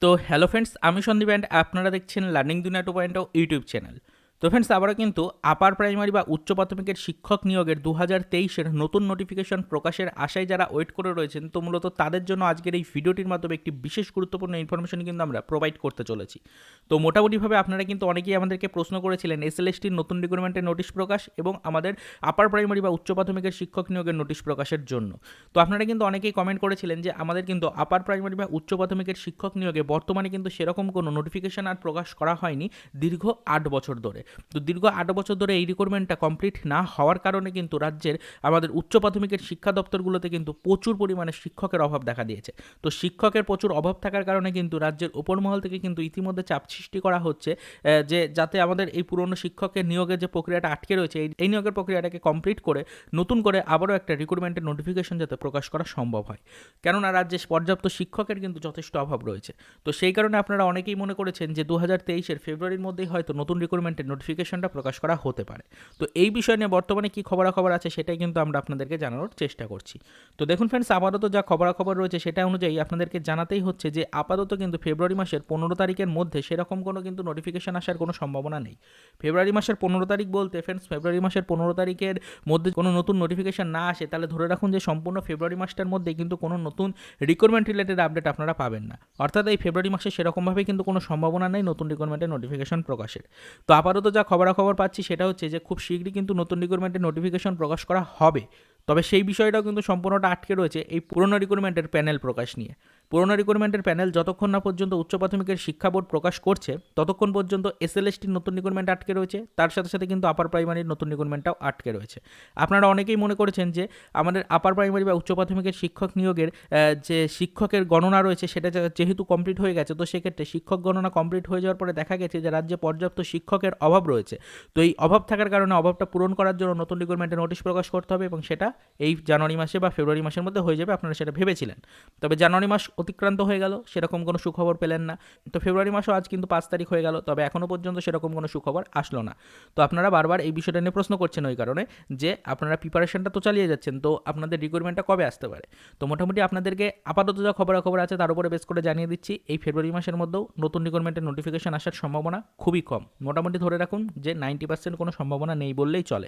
তো hello friends, আমি Sandeep and আপনারা দেখছেন লার্নিং দুনিয়া 2.0 ইউটিউব চ্যানেল। তো ফ্রেন্ডস, আবারও কিন্তু আপার প্রাইমারি বা উচ্চ প্রাথমিকের শিক্ষক নিয়োগের 2023-এর নতুন নোটিফিকেশন প্রকাশের আশায় যারা ওয়েট করে রয়েছেন, তো মূলত তাদের জন্য আজকের এই ভিডিওটির মাধ্যমে একটি বিশেষ গুরুত্বপূর্ণ ইনফরমেশন কিন্তু আমরা প্রোভাইড করতে চলেছি। তো মোটামুটিভাবে আপনারা কিন্তু অনেকেই আমাদেরকে প্রশ্ন করেছিলেন এসএলএসটির নতুন রিক্রুটমেন্টের নোটিশ প্রকাশ এবং আমাদের আপার প্রাইমারি বা উচ্চ প্রাথমিকের শিক্ষক নিয়োগের নোটিশ প্রকাশের জন্য। তো আপনারা কিন্তু অনেকেই কমেন্ট করেছিলেন যে আমাদের কিন্তু আপার প্রাইমারি বা উচ্চ প্রাথমিকের শিক্ষক নিয়োগে বর্তমানে কিন্তু সেরকম কোনো নোটিফিকেশন আর প্রকাশ করা হয়নি দীর্ঘ 8 বছর ধরে। তো দীর্ঘ 8 বছর ধরে এই রিক্রুটমেন্টটা কমপ্লিট না হওয়ার কারণে কিন্তু রাজ্যের আমাদের উচ্চ প্রাথমিকের শিক্ষা দপ্তরগুলোতে কিন্তু প্রচুর পরিমাণে শিক্ষকের অভাব দেখা দিয়েছে। তো শিক্ষকের প্রচুর অভাব থাকার কারণে কিন্তু রাজ্যের উপর মহল থেকে কিন্তু ইতিমধ্যে চাপ সৃষ্টি করা হচ্ছে যে যাতে আমাদের এই পুরনো শিক্ষকের নিয়োগের যে প্রক্রিয়াটা আটকে রয়েছে এই নিয়োগের প্রক্রিয়াটাকে কমপ্লিট করে নতুন করে আবারও একটা রিক্রুটমেন্টের নোটিফিকেশন যাতে প্রকাশ করা সম্ভব হয়, কেননা রাজ্যে পর্যাপ্ত শিক্ষকের কিন্তু যথেষ্ট অভাব রয়েছে। তো সেই কারণে আপনারা অনেকেই মনে করেছেন যে 2023-এর ফেব্রুয়ারির মধ্যেই হয়তো নতুন রিক্রুটমেন্টের নোটিফিকেশনটা প্রকাশ করা হতে পারে। তো এই বিষয় নিয়ে বর্তমানে কী খবরাখবর আছে সেটাই কিন্তু আমরা আপনাদেরকে জানানোর চেষ্টা করছি। তো দেখুন ফ্রেন্ডস, আপাতত যা খবরাখবর রয়েছে সেটা অনুযায়ী আপনাদেরকে জানাতেই হচ্ছে যে আপাতত কিন্তু ফেব্রুয়ারি মাসের 15 তারিখের মধ্যে সেরকম কোনো কিন্তু নোটিফিকেশন আসার কোনো সম্ভাবনা নেই। ফেব্রুয়ারি মাসের 15 তারিখ বলতে ফ্রেন্ডস, ফেব্রুয়ারি মাসের 15 তারিখের মধ্যে কোনো নতুন নোটিফিকেশন না আসে তাহলে ধরে রাখুন যে সম্পূর্ণ ফেব্রুয়ারি মাসটার মধ্যে কিন্তু কোনো নতুন রিক্রুটমেন্ট রিলেটেড আপডেট আপনারা পাবেন না। অর্থাৎ এই ফেব্রুয়ারি মাসে সেরকমভাবে কিন্তু কোনো সম্ভাবনা নেই নতুন রিক্রুটমেন্টের নোটিফিকেশন প্রকাশের। তো আপাতত যা খবরাখবর পাচ্ছি সেটা হচ্ছে যে খুব শীঘ্রই কিন্তু নতুন রিক্রুটমেন্টের নোটিফিকেশন প্রকাশ করা হবে। তবে সেই বিষয়টাও কিন্তু সম্পূর্ণটা আটকে রয়েছে এই পুরনো রিক্রুটমেন্টের প্যানেল প্রকাশ নিয়ে। পুরনো রিক্রুটমেন্টের প্যানেল যতক্ষণ না পর্যন্ত উচ্চ প্রাথমিকের শিক্ষা বোর্ড প্রকাশ করছে ততক্ষণ পর্যন্ত এসএলএসটির নতুন রিক্রুটমেন্ট আটকে রয়েছে, তার সাথে সাথে কিন্তু আপার প্রাইমারির নতুন রিক্রুটমেন্টটাও আটকে রয়েছে। আপনারা অনেকেই মনে করেছেন যে আমাদের আপার প্রাইমারি বা উচ্চ প্রাথমিকের শিক্ষক নিয়োগের যে শিক্ষকের গণনা রয়েছে সেটা যেহেতু কমপ্লিট হয়ে গেছে, তো সেক্ষেত্রে শিক্ষক গণনা কমপ্লিট হয়ে যাওয়ার পরে দেখা গেছে যে রাজ্যে পর্যাপ্ত শিক্ষকের অভাব রয়েছে। তো এই অভাব থাকার কারণে অভাবটা পূরণ করার জন্য নতুন রিক্রুটমেন্টের নোটিশ প্রকাশ করতে হবে এবং সেটা এই জানুয়ারি মাসে বা ফেব্রুয়ারি মাসের মধ্যে হয়ে যাবে, আপনারা সেটা ভেবেছিলেন। তবে জানুয়ারি মাস অতিক্রান্ত হয়ে গেল, সেরকম কোনো সুখবর পেলেন না। তো ফেব্রুয়ারি মাসও আজ কিন্তু 5 তারিখ হয়ে গেল, তবে এখনও পর্যন্ত সেরকম কোনো সুখবর আসলো না। তো আপনারা বারবার এই বিষয়টা নিয়ে প্রশ্ন করছেন ওই কারণে যে আপনারা প্রিপারেশনটা তো চালিয়ে যাচ্ছেন, তো আপনাদের রিক্রুটমেন্টটা কবে আসতে পারে। তো মোটামুটি আপনাদেরকে আপাতত যা খবরাখবর আছে তার উপরে বেস করে জানিয়ে দিচ্ছি এই ফেব্রুয়ারি মাসের মধ্যেও নতুন রিক্রুটমেন্টের নোটিফিকেশন আসার সম্ভাবনা খুবই কম। মোটামুটি ধরে রাখুন যে 90% কোনো সম্ভাবনা নেই বললেই চলে।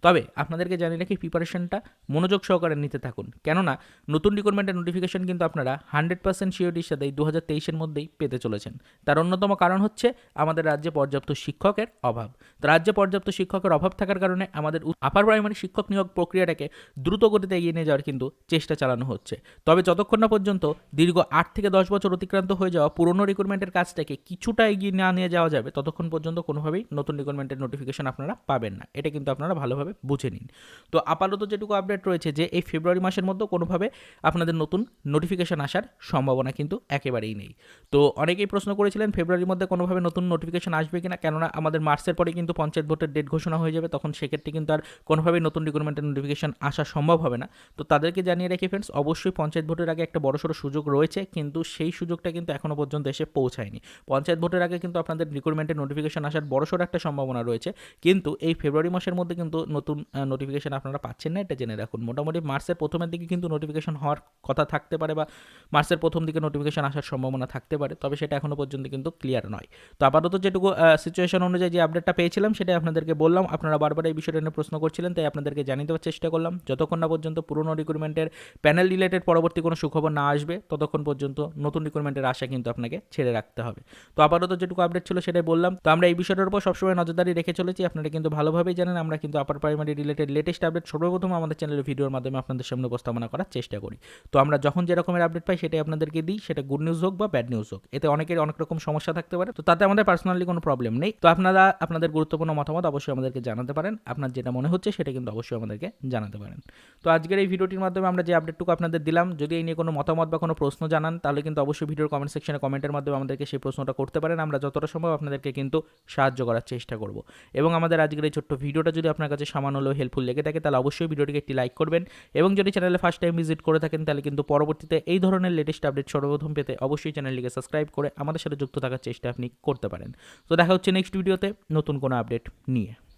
তবে আপনাদেরকে জানিয়ে রাখি প্রিপারেশনটা মনোযোগ সহকারে নিতে থাকুন, কেননা নতুন রিক্রুটমেন্টের নোটিফিকেশন কিন্তু আপনারা 100% শিওরিটির সাথে 2023-এর মধ্যেই পেতে চলেছেন। তার অন্যতম কারণ হচ্ছে আমাদের রাজ্যে পর্যাপ্ত শিক্ষকের অভাব। তো রাজ্যে পর্যাপ্ত শিক্ষকের অভাব থাকার কারণে আমাদের আপার প্রাইমারি শিক্ষক নিয়োগ প্রক্রিয়াটাকে দ্রুত গতিতে এগিয়ে নিয়ে যাওয়ার কিন্তু চেষ্টা চালানো হচ্ছে। তবে যতক্ষণ না পর্যন্ত দীর্ঘ 8 থেকে 10 বছর অতিক্রান্ত হয়ে যাওয়া পুরনো রিক্রুটমেন্টের কাজটাকে কিছুটা এগিয়ে না নিয়ে যাওয়া যাবে ততক্ষণ পর্যন্ত কোনোভাবেই নতুন রিক্রুটমেন্টের নোটিফিকেশন আপনারা পাবেন না। এটা কিন্তু আপনারা ভালোভাবে বুঝে নিন। তো আপাতত যেটুকু আপডেট রয়েছে যে এই ফেব্রুয়ারি মাসের মধ্যে কোনোভাবে আপনাদের নতুন নোটিফিকেশন আসার সম্ভাবনা কিন্তু একেবারেই নেই। তো অনেকেই প্রশ্ন করেছিলেন ফেব্রুয়ারির মধ্যে কোনোভাবে নতুন নোটিফিকেশন আসবে কিনা, কেননা আমাদের মার্চের পরে কিন্তু পঞ্চায়েত ভোটের ডেট ঘোষণা হয়ে যাবে, তখন সেক্ষেত্রে কিন্তু আর কোনোভাবেই নতুন রিক্রুটমেন্টের নোটিফিকেশন আসা সম্ভব হবে না। তো তাদেরকে জানিয়ে রাখি ফ্রেন্ডস, অবশ্যই পঞ্চায়েত ভোটের আগে একটা বড়সড় সুযোগ রয়েছে, কিন্তু সেই সুযোগটা কিন্তু এখনও পর্যন্ত এসে পৌঁছায়নি। পঞ্চায়েত ভোটের আগে কিন্তু আপনাদের রিক্রুটমেন্টের নোটিফিকেশন আসার বড়সড় একটা সম্ভাবনা রয়েছে, কিন্তু এই ফেব্রুয়ারি মাসের মধ্যে কিন্তু নতুন নোটিফিকেশন আপনারা পাচ্ছেন না, এটা জেনে রাখুন। মোটামুটি মার্চের প্রথমের দিকে কিন্তু নোটিফিকেশন হওয়ার কথা থাকতে পারে বা মার্চের প্রথম দিকে নোটিফিকেশন আসার সম্ভাবনা থাকতে পারে, তবে সেটা এখনও পর্যন্ত কিন্তু ক্লিয়ার নয়। তো আপাতত যেটুকু সিচুয়েশন অনুযায়ী যে আপডেটটা পেয়েছিলাম সেটাই আপনাদেরকে বললাম। আপনারা বারবার এই বিষয়টা নিয়ে প্রশ্ন করছিলেন, তাই আপনাদেরকে জানিয়ে দেওয়ার চেষ্টা করলাম। যতক্ষণ না পর্যন্ত পুরনো রিক্রুটমেন্টের প্যানেল রিলেটেড পরবর্তী কোনো সুখবর না আসবে ততক্ষণ পর্যন্ত নতুন রিক্রুটমেন্টের আশা কিন্তু আপনাকে ছেড়ে রাখতে হবে। তো আপাতত যেটুকু আপডেট ছিল সেটাই বললাম। তো আমরা এই বিষয়টার উপর সবসময় নজরদারি রেখে চলেছি, আপনারা কিন্তু ভালোভাবেই জানেন। আমরা কিন্তু upper primary related latest update সর্বপ্রথম আমাদের চ্যানেলের ভিডিওর মাধ্যমে আপনাদের সামনে উপস্থাপনা করার চেষ্টা করি। তো আমরা যখন যে রকমের আপডেট পাই সেটাই আপনাদেরকে দিই, সেটা গুড নিউজ হোক বা ব্যাড নিউজ হোক। এতে অনেকের অনেক রকম সমস্যা থাকতে পারে, তো তাতে আমাদের পার্সোনালি কোনো প্রবলেম নেই। তো আপনারা আপনাদের গুরুত্বপূর্ণ মতামত অবশ্যই আমাদেরকে জানাতে পারেন, আপনার যেটা মনে হচ্ছে সেটা কিন্তু অবশ্যই আমাদেরকে জানাতে পারেন। তো আজকের এই ভিডিওটির মাধ্যমে আমরা যে আপডেটটুকু আপনাদের দিলাম, যদি এই নিয়ে কোনো মতামত বা কোনো প্রশ্ন জানান তাহলে কিন্তু অবশ্যই ভিডিওর কমেন্ট সেকশনে কমেন্টের মাধ্যমে আমাদেরকে সেই প্রশ্নটা করতে পারেন। আমরা যতটা সম্ভব আপনাদেরকে কিন্তু সাহায্য করার চেষ্টা করব। এবং আমাদের আজকের এই ছোট্ট ভিডিওটা যদি আপনার কাছে সামান্য হলেও হেল্পফুল লেগে থাকে তাহলে অবশ্যই ভিডিওটিকে একটি লাইক করবেন, এবং যদি চ্যানেলে ফার্স্ট টাইম ভিজিট করে থাকেন তাহলে কিন্তু পরবর্তীতে এই ধরনের লেটেস্ট আপডেট সর্বপ্রথম পেতে অবশ্যই চ্যানেলটিকে সাবস্ক্রাইব করে আমাদের সাথে যুক্ত থাকার চেষ্টা আপনি করতে পারেন। তো দেখা হচ্ছে নেক্সট ভিডিওতে নতুন কোনো আপডেট নিয়ে।